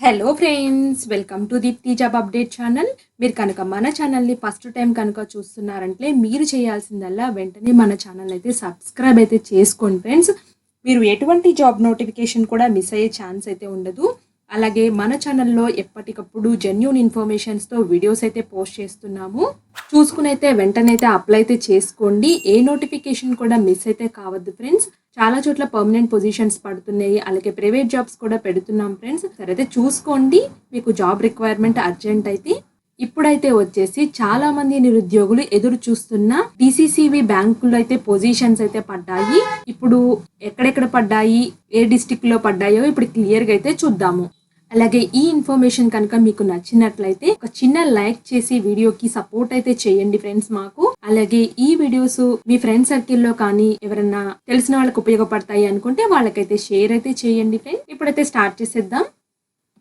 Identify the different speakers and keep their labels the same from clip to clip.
Speaker 1: Hello friends, welcome to Deepthi job update channel. మీరు కనుక మన ఛానల్ని ఫస్ట్ టైం కనుక చూస్తున్నారంటే మీరు చేయాల్సిందల్లా వెంటనే మన ఛానల్ అయితే సబ్స్క్రైబ్ అయితే చేసుకోండి ఫ్రెండ్స్. మీరు ఎటువంటి జాబ్ నోటిఫికేషన్ కూడా మిస్ అయ్యే ఛాన్స్ అయితే ఉండదు. అలాగే మన ఛానల్లో ఎప్పటికప్పుడు జెన్యూన్ ఇన్ఫర్మేషన్స్తో వీడియోస్ అయితే పోస్ట్ చేస్తున్నాము. చూసుకునైతే వెంటనైతే అప్లై అయితే చేసుకోండి. ఏ నోటిఫికేషన్ కూడా మిస్ అయితే కావద్దు ఫ్రెండ్స్. చాలా చోట్ల పర్మనెంట్ పొజిషన్స్ పడుతున్నాయి, అలాగే ప్రైవేట్ జాబ్స్ కూడా పెడుతున్నాం ఫ్రెండ్స్. సరే అయితే చూసుకోండి, మీకు జాబ్ రిక్వైర్మెంట్ అర్జెంట్ అయితే. ఇప్పుడైతే వచ్చేసి చాలా మంది నిరుద్యోగులు ఎదురు చూస్తున్న డిసిసిబి బ్యాంకుల్లో అయితే పొజిషన్స్ అయితే పడ్డాయి. ఇప్పుడు ఎక్కడెక్కడ పడ్డాయి, ఏ డిస్టిక్ లో పడ్డాయో ఇప్పుడు క్లియర్ గా అయితే చూద్దాము. అలాగే ఈ ఇన్ఫర్మేషన్ కనుక మీకు నచ్చినట్లయితే ఒక చిన్న లైక్ చేసి వీడియోకి సపోర్ట్ అయితే చేయండి ఫ్రెండ్స్ మాకు. అలాగే ఈ వీడియోస్ మీ ఫ్రెండ్ సర్కిల్లో కానీ ఎవరన్నా తెలిసిన వాళ్ళకి ఉపయోగపడతాయి అనుకుంటే వాళ్ళకైతే షేర్ అయితే చేయండి ఫ్రెండ్స్. ఇప్పుడైతే స్టార్ట్ చేసేద్దాం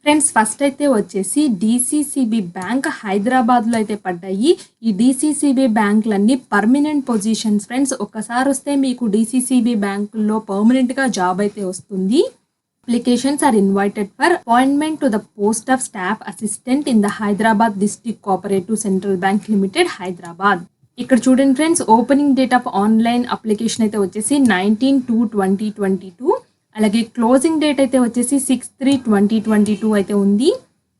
Speaker 1: ఫ్రెండ్స్. ఫస్ట్ అయితే వచ్చేసి డిసిసిబి బ్యాంక్ హైదరాబాద్ లో అయితే పడ్డాయి. ఈ డిసిసిబి బ్యాంకులన్నీ పర్మనెంట్ పొజిషన్స్ ఫ్రెండ్స్. ఒక్కసారి వస్తే మీకు డిసిసిబి బ్యాంకుల్లో పర్మనెంట్ గా జాబ్ అయితే వస్తుంది. Applications are invited for appointment to the post of staff assistant in the Hyderabad District Cooperative Central Bank Limited, Hyderabad. ఇక్కడ చూడండి friends, opening date of online application అయితే వచ్చేసి 19/2/2022. అలాగే క్లోజింగ్ డేట్ అయితే వచ్చేసి 6/3/2022 అయితే ఉంది.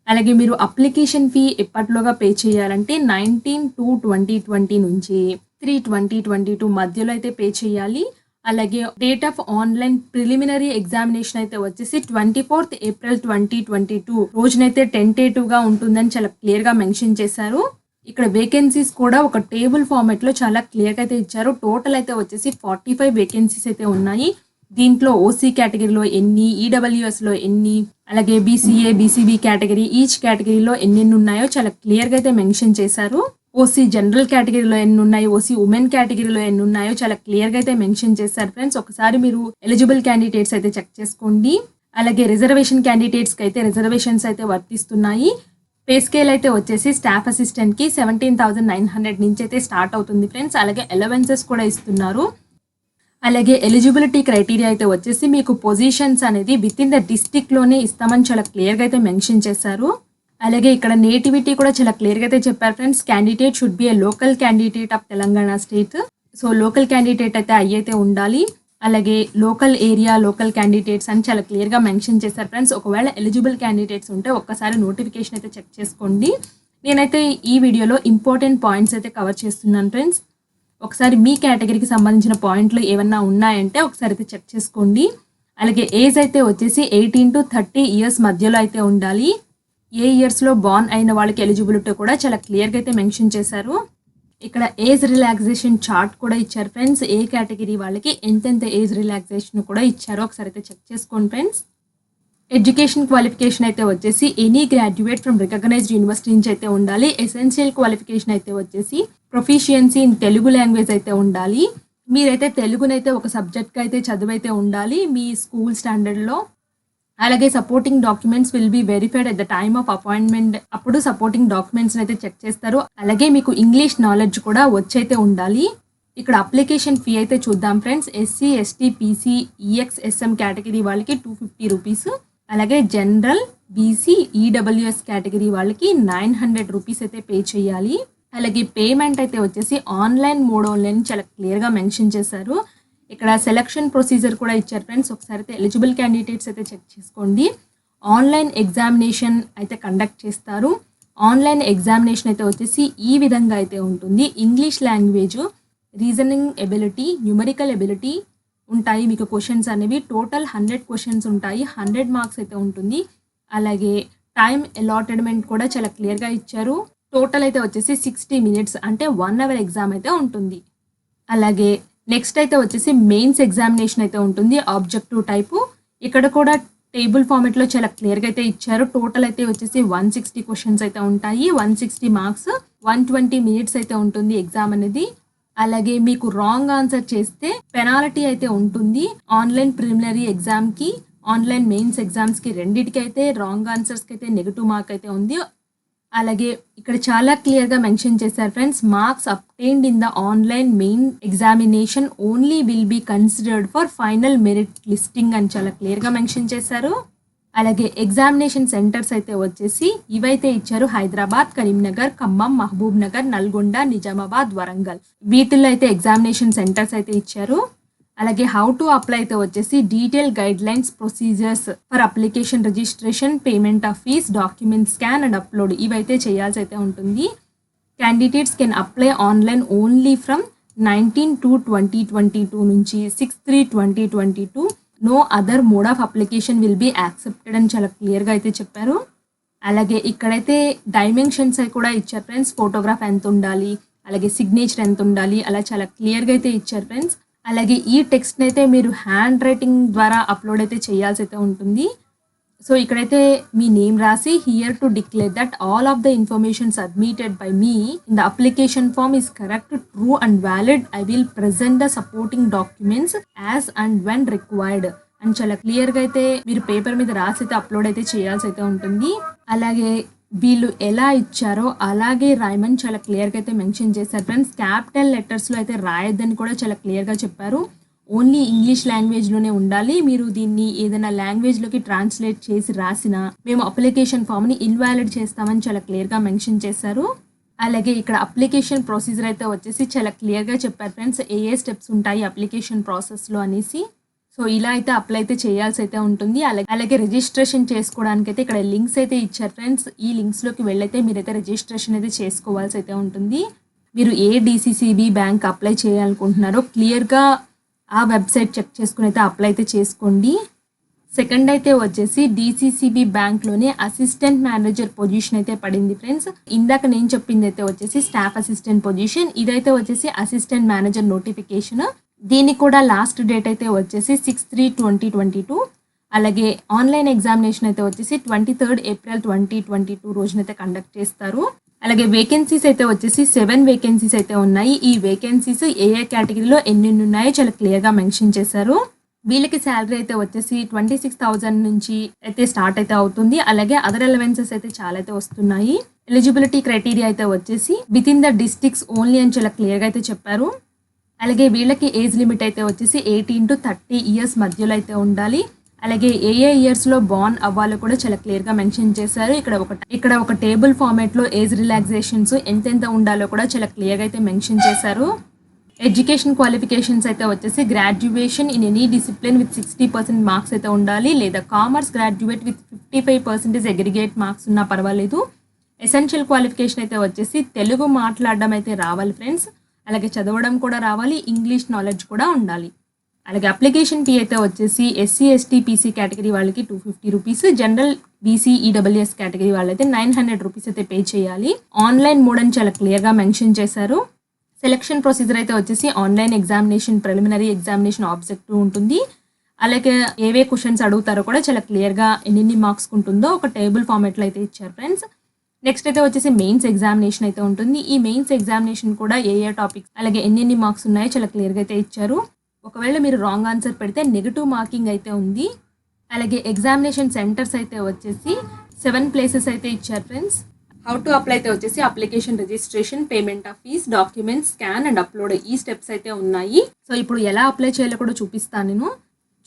Speaker 1: అలాగే మీరు అప్లికేషన్ ఫీ ఎప్పటిలోగా పే చేయాలంటే 19/2/2020 నుంచి 3/2022 మధ్యలో అయితే పే చేయాలి. అలాగే date of online preliminary examination అయితే వచ్చేసి 24th April 2022 రోజునైతే టెంటేటివ్ గా ఉంటుందని చాలా క్లియర్ గా మెన్షన్ చేశారు. ఇక్కడ వేకెన్సీస్ కూడా ఒక టేబుల్ ఫార్మాట్ లో చాలా క్లియర్ గా అయితే ఇచ్చారు. టోటల్ అయితే వచ్చేసి 45 వేకెన్సీస్ అయితే ఉన్నాయి. దీంట్లో ఓసీ కేటగిరీలో ఎన్ని, ఈడబ్ల్యూఎస్ లో ఎన్ని, అలాగే బీసీఏ బీసీబీ కేటగిరీ ఈచ్ కేటగిరీలో ఎన్ని ఉన్నాయో చాలా క్లియర్ గా అయితే మెన్షన్ చేశారు. ఓసీ జనరల్ కేటగిరీలో ఎన్ని ఉన్నాయి, ఓసీ ఉమెన్ కేటగిరీలో ఎన్ని ఉన్నాయో చాలా క్లియర్ గా అయితే మెన్షన్ చేశారు ఫ్రెండ్స్. ఒకసారి మీరు ఎలిజిబుల్ క్యాండిడేట్స్ అయితే చెక్ చేసుకోండి. అలాగే రిజర్వేషన్ క్యాండిడేట్స్ కి అయితే రిజర్వేషన్స్ అయితే వర్తిస్తున్నాయి. పే స్కేల్ అయితే వచ్చేసి స్టాఫ్ అసిస్టెంట్ కి 17,900 నుంచి అయితే స్టార్ట్ అవుతుంది ఫ్రెండ్స్. అలాగే అలవెన్సెస్ కూడా ఇస్తున్నారు. అలాగే ఎలిజిబిలిటీ క్రైటీరియా అయితే వచ్చేసి మీకు పొజిషన్స్ అనేది విత్ ఇన్ ద డిస్ట్రిక్ట్ లోనే ఇస్తామని చాలా క్లియర్ గా అయితే మెన్షన్ చేశారు. అలాగే ఇక్కడ నేటివిటీ కూడా చాలా క్లియర్ గా అయితే చెప్పారు friends. Candidate should be A local candidate of Telangana state. So local candidate అయితే అయితే ఉండాలి. అలాగే లోకల్ ఏరియా, లోకల్ క్యాండిడేట్స్ అని చాలా క్లియర్ గా మెన్షన్ చేశారు ఫ్రెండ్స్. ఒకవేళ ఎలిజిబుల్ క్యాండిడేట్స్ ఉంటే ఒక్కసారి నోటిఫికేషన్ అయితే చెక్ చేసుకోండి. నేనైతే ఈ వీడియోలో ఇంపార్టెంట్ పాయింట్స్ అయితే కవర్ చేస్తున్నాను ఫ్రెండ్స్. ఒకసారి మీ కేటగిరీకి సంబంధించిన పాయింట్లు ఏమన్నా ఉన్నాయంటే ఒకసారి అయితే చెక్ చేసుకోండి. అలాగే ఏజ్ అయితే వచ్చేసి 18 to 30 years మధ్యలో అయితే ఉండాలి. ఏ ఇయర్స్లో బార్న్ అయిన వాళ్ళకి ఎలిజిబిలిటీ కూడా చాలా క్లియర్గా అయితే మెన్షన్ చేశారు. ఇక్కడ ఏజ్ రిలాక్సేషన్ చార్ట్ కూడా ఇచ్చారు ఫ్రెండ్స్. ఏ కేటగిరీ వాళ్ళకి ఎంతెంత ఏజ్ రిలాక్సేషన్ కూడా ఇచ్చారో ఒకసారి అయితే చెక్ చేసుకోండి ఫ్రెండ్స్. ఎడ్యుకేషన్ క్వాలిఫికేషన్ అయితే వచ్చేసి any graduate from recognized university నుంచి అయితే ఉండాలి. ఎసెన్షియల్ క్వాలిఫికేషన్ అయితే వచ్చేసి ప్రొఫిషియన్సీ ఇన్ తెలుగు లాంగ్వేజ్ అయితే ఉండాలి. మీరైతే తెలుగునైతే ఒక సబ్జెక్ట్గా అయితే చదువైతే ఉండాలి మీ స్కూల్ స్టాండర్డ్లో. అలాగే supporting documents will be verified at the time of appointment. అప్పుడు సపోర్టింగ్ డాక్యుమెంట్స్ అయితే చెక్ చేస్తారు. అలాగే మీకు ఇంగ్లీష్ నాలెడ్జ్ కూడా వచ్చైతే ఉండాలి. ఇక్కడ అప్లికేషన్ ఫీ అయితే చూద్దాం friends. SC ST PC ఈఎక్స్ఎస్ఎం category వాళ్ళకి 250 రూపీస్. అలాగే జనరల్ బీసీ ఈడబ్ల్యూఎస్ కేటగిరీ వాళ్ళకి 900 రూపీస్ అయితే పే చేయాలి. అలాగే పేమెంట్ అయితే వచ్చేసి ఆన్లైన్ మోడ్ ఆన్లైన్ చాలా క్లియర్గా మెన్షన్ చేశారు. ఇక్కడ సెలక్షన్ ప్రొసీజర్ కూడా ఇచ్చారు ఫ్రెండ్స్. ఒకసారి అయితే ఎలిజిబుల్ క్యాండిడేట్స్ అయితే చెక్ చేసుకోండి. ఆన్లైన్ ఎగ్జామినేషన్ అయితే కండక్ట్ చేస్తారు. ఆన్లైన్ ఎగ్జామినేషన్ అయితే వచ్చేసి ఈ విధంగా అయితే ఉంటుంది. English language, reasoning ability, numerical ability ఉంటాయి మీకు క్వశ్చన్స్ అనేవి. టోటల్ 100 క్వశ్చన్స్ ఉంటాయి. 100 మార్క్స్ అయితే ఉంటుంది. అలాగే టైం అలాట్మెంట్ కూడా చాలా క్లియర్గా ఇచ్చారు. టోటల్ అయితే వచ్చేసి 60 minutes అంటే 1 hour ఎగ్జామ్ అయితే ఉంటుంది. అలాగే నెక్స్ట్ అయితే వచ్చేసి మెయిన్స్ ఎగ్జామినేషన్ అయితే ఉంటుంది ఆబ్జెక్టివ్ టైపు. ఇక్కడ కూడా టేబుల్ ఫార్మాట్లో చాలా క్లియర్గా అయితే ఇచ్చారు. టోటల్ అయితే వచ్చేసి 160 క్వశ్చన్స్ అయితే ఉంటాయి. 160 మార్క్స్, 120 minutes అయితే ఉంటుంది ఎగ్జామ్ అనేది. అలాగే మీకు రాంగ్ ఆన్సర్ చేస్తే పెనాల్టీ అయితే ఉంటుంది. ఆన్లైన్ ప్రిలిమినరీ ఎగ్జామ్కి, ఆన్లైన్ మెయిన్స్ ఎగ్జామ్స్కి రెండింటికి అయితే రాంగ్ ఆన్సర్స్కి అయితే నెగిటివ్ మార్క్ అయితే ఉంది. అలాగే ఇక్కడ చాలా క్లియర్గా మెన్షన్ చేశారు friends. Marks obtained in the online main examination only will be considered for final merit listing అని చాలా క్లియర్గా మెన్షన్ చేశారు. అలాగే ఎగ్జామినేషన్ సెంటర్స్ అయితే వచ్చేసి ఇవైతే ఇచ్చారు హైదరాబాద్, కరీంనగర్, ఖమ్మం, మహబూబ్ నగర్, నల్గొండ, నిజామాబాద్, వరంగల్. వీటిల్లో అయితే ఎగ్జామినేషన్ సెంటర్స్ అయితే ఇచ్చారు. అలాగే హౌ టు అప్లై అయితే వచ్చేసి detail guidelines, procedures for application, registration, payment of fees, document scan and upload ఇవైతే చేయాల్సి అయితే ఉంటుంది. Candidates can apply online only from 19/2/2022 నుంచి 6/3/2022. No other mode of application will be accepted అని చాలా క్లియర్గా అయితే చెప్పారు. అలాగే ఇక్కడైతే డైమెన్షన్స్ అవి కూడా ఇచ్చారు ఫ్రెండ్స్. ఫోటోగ్రాఫ్ ఎంత ఉండాలి, అలాగే సిగ్నేచర్ ఎంత ఉండాలి, అలా చాలా క్లియర్గా అయితే ఇచ్చారు ఫ్రెండ్స్. అలాగే ఈ టెక్స్ట్ని అయితే మీరు హ్యాండ్ రైటింగ్ ద్వారా అప్లోడ్ అయితే చేయాల్సి అయితే ఉంటుంది. సో ఇక్కడైతే మీ నేమ్ రాసి here to declare that all of the information submitted by me in the application form is correct, true and valid. I will present the supporting documents as and when required అని చాలా క్లియర్గా అయితే మీరు paper మీద రాసి అయితే upload అయితే చేయాల్సి అయితే ఉంటుంది. అలాగే వీళ్ళు ఎలా ఇచ్చారో అలాగే రాయమని చాలా క్లియర్గా అయితే మెన్షన్ చేశారు ఫ్రెండ్స్. క్యాపిటల్ లెటర్స్లో అయితే రాయొద్దని కూడా చాలా క్లియర్గా చెప్పారు. ఓన్లీ ఇంగ్లీష్ లాంగ్వేజ్లోనే ఉండాలి. మీరు దీన్ని ఏదైనా లాంగ్వేజ్లోకి ట్రాన్స్లేట్ చేసి రాసినా మేము అప్లికేషన్ ఫామ్ని ఇన్వాలిడ్ చేస్తామని చాలా క్లియర్గా మెన్షన్ చేశారు. అలాగే ఇక్కడ అప్లికేషన్ ప్రొసీజర్ అయితే వచ్చేసి చాలా క్లియర్గా చెప్పారు ఫ్రెండ్స్. ఏ స్టెప్స్ ఉంటాయి అప్లికేషన్ ప్రాసెస్లో అనేసి. సో ఇలా అయితే అప్లై అయితే చేయాల్సి అయితే ఉంటుంది. అలాగే రిజిస్ట్రేషన్ చేసుకోవడానికి అయితే ఇక్కడ లింక్స్ అయితే ఇచ్చారు ఫ్రెండ్స్. ఈ లింక్స్లోకి వెళ్ళైతే మీరైతే రిజిస్ట్రేషన్ అయితే చేసుకోవాల్సి అయితే ఉంటుంది. మీరు ఏ DCCB బ్యాంక్ అప్లై చేయాలనుకుంటున్నారో క్లియర్గా ఆ వెబ్సైట్ చెక్ చేసుకుని అయితే అప్లై అయితే చేసుకోండి. సెకండ్ అయితే వచ్చేసి DCCB బ్యాంక్లోనే అసిస్టెంట్ మేనేజర్ పొజిషన్ అయితే పడింది ఫ్రెండ్స్. ఇందాక నేను చెప్పింది అయితే వచ్చేసి స్టాఫ్ అసిస్టెంట్ పొజిషన్, ఇదైతే వచ్చేసి అసిస్టెంట్ మేనేజర్ నోటిఫికేషన్. దీనికి కూడా లాస్ట్ డేట్ అయితే వచ్చేసి 6/3/2022. అలాగే ఆన్లైన్ ఎగ్జామినేషన్ అయితే వచ్చేసి 23rd April 2022 రోజునైతే కండక్ట్ చేస్తారు. అలాగే వేకెన్సీస్ అయితే వచ్చేసి 7 వేకెన్సీస్ అయితే ఉన్నాయి. ఈ వేకెన్సీస్ ఏ కేటగిరీలో ఎన్ని ఉన్నాయో చాలా క్లియర్గా మెన్షన్ చేశారు. వీళ్ళకి శాలరీ అయితే వచ్చేసి 26,000 నుంచి అయితే స్టార్ట్ అయితే అవుతుంది. అలాగే అదర్ అలవెన్సెస్ అయితే చాలా అయితే వస్తున్నాయి. ఎలిజిబిలిటీ క్రైటీరియా అయితే వచ్చేసి with in the districts only అని చాలా క్లియర్గా అయితే చెప్పారు. అలాగే వీళ్ళకి ఏజ్ లిమిట్ అయితే వచ్చేసి 18 to 30 years మధ్యలో అయితే ఉండాలి. అలాగే ఏ ఇయర్స్లో బార్న్ అవ్వాలో కూడా చాలా క్లియర్గా మెన్షన్ చేశారు. ఇక్కడ ఒక టేబుల్ ఫార్మేట్లో ఏజ్ రిలాక్సేషన్స్ ఎంతెంత ఉండాలో కూడా చాలా క్లియర్గా అయితే మెన్షన్ చేశారు. ఎడ్యుకేషన్ క్వాలిఫికేషన్స్ అయితే వచ్చేసి graduation in any discipline with 60% marks అయితే ఉండాలి, లేదా commerce graduate with 55% aggregate marks ఉన్నా పర్వాలేదు. ఎసెన్షియల్ క్వాలిఫికేషన్ అయితే వచ్చేసి తెలుగు మాట్లాడడం అయితే రావాలి ఫ్రెండ్స్. అలాగే చదవడం కూడా రావాలి, ఇంగ్లీష్ నాలెడ్జ్ కూడా ఉండాలి. అలాగే అప్లికేషన్ ఫీ అయితే వచ్చేసి SC ST PC కేటగిరీ వాళ్ళకి 250 rupees, general BC EWS category వాళ్ళైతే 900 రూపీస్ అయితే పే చేయాలి. ఆన్లైన్ మోడ్ అని చాలా క్లియర్గా మెన్షన్ చేశారు. సెలక్షన్ ప్రొసీజర్ అయితే వచ్చేసి online examination, preliminary examination objective ఉంటుంది. అలాగే ఏవే క్వశ్చన్స్ అడుగుతారో కూడా చాలా క్లియర్గా ఎన్ని మార్క్స్ ఉంటుందో ఒక టేబుల్ ఫార్మేట్లో అయితే ఇచ్చారు ఫ్రెండ్స్. నెక్స్ట్ అయితే వచ్చేసి మెయిన్స్ ఎగ్జామినేషన్ అయితే ఉంటుంది. ఈ మెయిన్స్ ఎగ్జామినేషన్ కూడా ఏ టాపిక్స్ అలాగే ఎన్ని మార్క్స్ ఉన్నాయో చాలా క్లియర్గా అయితే ఇచ్చారు. ఒకవేళ మీరు రాంగ్ ఆన్సర్ పెడితే నెగిటివ్ మార్కింగ్ అయితే ఉంది. అలాగే ఎగ్జామినేషన్ సెంటర్స్ అయితే వచ్చేసి 7 ప్లేసెస్ అయితే ఇచ్చారు ఫ్రెండ్స్. హౌ టు అప్లై అయితే వచ్చేసి application, registration, payment of fees, documents, scan and upload ఈ స్టెప్స్ అయితే ఉన్నాయి. సో ఇప్పుడు ఎలా అప్లై చేయాలో కూడా చూపిస్తాను నేను.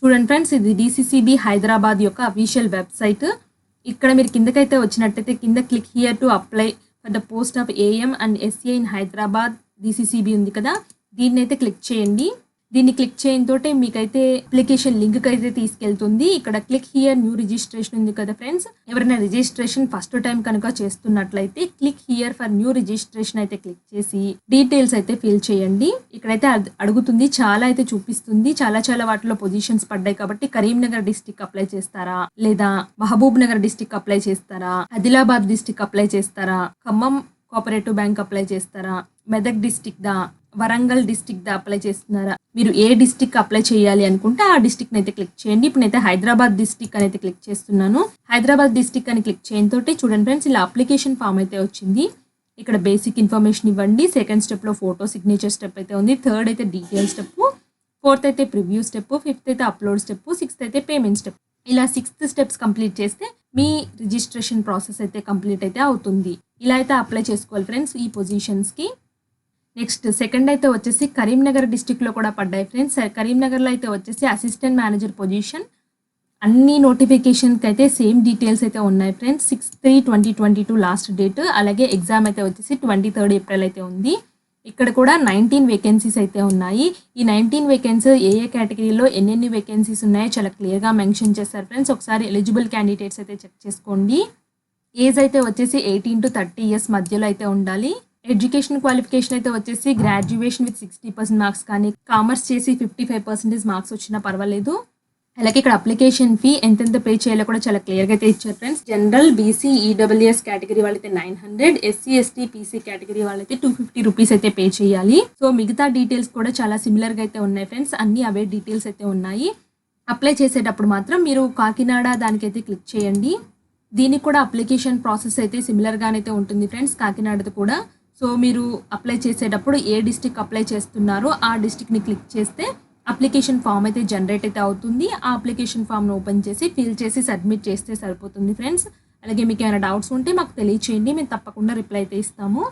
Speaker 1: చూడండి ఫ్రెండ్స్, ఇది DCCB హైదరాబాద్ యొక్క అఫీషియల్ వెబ్సైట్. ఇక్కడ మీరు కిందకైతే వచ్చినట్టయితే కింద click here to apply for the post of AM and SCA in Hyderabad DCCB ఉంది కదా, దీన్ని అయితే క్లిక్ చేయండి. దీన్ని క్లిక్ చేయడంతో మీకైతే అప్లికేషన్ లింక్ అయితే తీసుకెళ్తుంది. ఇక్కడ క్లిక్ హియర్ న్యూ రిజిస్ట్రేషన్ ఉంది కదా ఫ్రెండ్స్, ఎవరైనా రిజిస్ట్రేషన్ ఫస్ట్ టైం కనుక చేస్తున్నట్లయితే click here for new registration అయితే క్లిక్ చేసి డీటెయిల్స్ అయితే ఫిల్ చేయండి. ఇక్కడైతే అడుగుతుంది, చాలా అయితే చూపిస్తుంది. చాలా వాటిలో పొజిషన్స్ పడ్డాయి కాబట్టి కరీంనగర్ డిస్టిక్ అప్లై చేస్తారా, లేదా మహబూబ్ నగర్ డిస్టిక్ అప్లై చేస్తారా, ఆదిలాబాద్ డిస్టిక్ అప్లై చేస్తారా, ఖమ్మం కోఆపరేటివ్ బ్యాంక్ అప్లై చేస్తారా, మెదక్ డిస్టిక్ దా, వరంగల్ డిస్టిక్ దా అప్లై చేస్తున్నారా, మీరు ఏ డిస్టిక్ అప్లై చేయాలి అనుకుంటే ఆ డిస్టిక్ని అయితే క్లిక్ చేయండి. ఇప్పుడు అయితే హైదరాబాద్ డిస్టిక్ అని అయితే క్లిక్ చేస్తున్నాను. హైదరాబాద్ డిస్టిక్ అని క్లిక్ చేయడంతో చూడండి ఫ్రెండ్స్, ఇలా అప్లికేషన్ ఫామ్ అయితే వచ్చింది. ఇక్కడ బేసిక్ ఇన్ఫర్మేషన్ ఇవ్వండి. సెకండ్ స్టెప్లో ఫోటో సిగ్నేచర్ స్టెప్ అయితే ఉంది. థర్డ్ అయితే డీటెయిల్ స్టెప్, ఫోర్త్ అయితే ప్రివ్యూ స్టెప్, ఫిఫ్త్ అయితే అప్లోడ్ స్టెప్, సిక్స్త్ అయితే పేమెంట్ స్టెప్. ఇలా 6 స్టెప్స్ కంప్లీట్ చేస్తే మీ రిజిస్ట్రేషన్ ప్రాసెస్ అయితే కంప్లీట్ అయితే అవుతుంది. ఇలా అయితే అప్లై చేసుకోవాలి ఫ్రెండ్స్ ఈ పొజిషన్స్కి. నెక్స్ట్ సెకండ్ అయితే వచ్చేసి కరీంనగర్ డిస్టిక్లో కూడా పడ్డాయి ఫ్రెండ్స్. కరీంనగర్లో అయితే వచ్చేసి అసిస్టెంట్ మేనేజర్ పొజిషన్, అన్ని నోటిఫికేషన్కి అయితే సేమ్ డీటెయిల్స్ అయితే ఉన్నాయి ఫ్రెండ్స్. 6/3/2022 last date. అలాగే ఎగ్జామ్ అయితే వచ్చేసి 23rd ఏప్రిల్ అయితే ఉంది. ఇక్కడ కూడా 19 వేకెన్సీస్ అయితే ఉన్నాయి. ఈ 19 వేకెన్సీ ఏ కేటగిరీలో ఎన్నెన్ని వేకెన్సీస్ ఉన్నాయో చాలా క్లియర్గా మెన్షన్ చేశారు ఫ్రెండ్స్. ఒకసారి ఎలిజిబుల్ క్యాండిడేట్స్ అయితే చెక్ చేసుకోండి. ఏజ్ అయితే వచ్చేసి 18 to 30 ఇయర్స్ మధ్యలో అయితే ఉండాలి. ఎడ్యుకేషన్ క్వాలిఫికేషన్ అయితే వచ్చేసి గ్రాడ్యుయేషన్ విత్ 60% మార్క్స్ కానీ, కామర్స్ చేసి 55% మార్క్స్ వచ్చినా పర్వాలేదు. అలాగే ఇక్కడ అప్లికేషన్ ఫీ ఎంతెంత పే చేయాలో కూడా చాలా క్లియర్గా అయితే ఇచ్చారు friends. General, BC, EWS category వాళ్ళైతే 900, ఎస్సీ, ఎస్టీ, పీసీ కేటగిరీ వాళ్ళైతే 250 రూపీస్ అయితే పే చేయాలి. సో మిగతా డీటెయిల్స్ కూడా చాలా సిమిలర్గా అయితే ఉన్నాయి ఫ్రెండ్స్. అన్ని అవే డీటెయిల్స్ అయితే ఉన్నాయి. అప్లై చేసేటప్పుడు మాత్రం మీరు కాకినాడ దానికైతే క్లిక్ చేయండి. దీనికి కూడా అప్లికేషన్ ప్రాసెస్ అయితే సిమిలర్గానైతే ఉంటుంది ఫ్రెండ్స్, కాకినాడది కూడా. సో మీరు అప్లై చేసేటప్పుడు ఏ డిస్టిక్ అప్లై చేస్తున్నారో ఆ డిస్టిక్ని క్లిక్ చేస్తే అప్లికేషన్ ఫామ్ అయితే జనరేట్ అయితే అవుతుంది. ఆ అప్లికేషన్ ఫామ్ను ఓపెన్ చేసి ఫిల్ చేసి సబ్మిట్ చేస్తే సరిపోతుంది ఫ్రెండ్స్. అలాగే మీకు ఏమైనా డౌట్స్ ఉంటే మాకు తెలియచేయండి, మేము తప్పకుండా రిప్లై అయితే ఇస్తాము.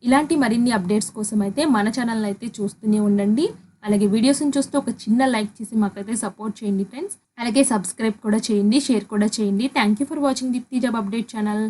Speaker 1: ఇలాంటి మరిన్ని అప్డేట్స్ కోసం అయితే మన ఛానల్ని అయితే చూస్తూనే ఉండండి. అలాగే వీడియోస్ని చూస్తూ ఒక చిన్న లైక్ చేసి మాకైతే సపోర్ట్ చేయండి ఫ్రెండ్స్. అలాగే సబ్స్క్రైబ్ కూడా చేయండి, షేర్ కూడా చేయండి. Thank you for watching Deepthi job update channel.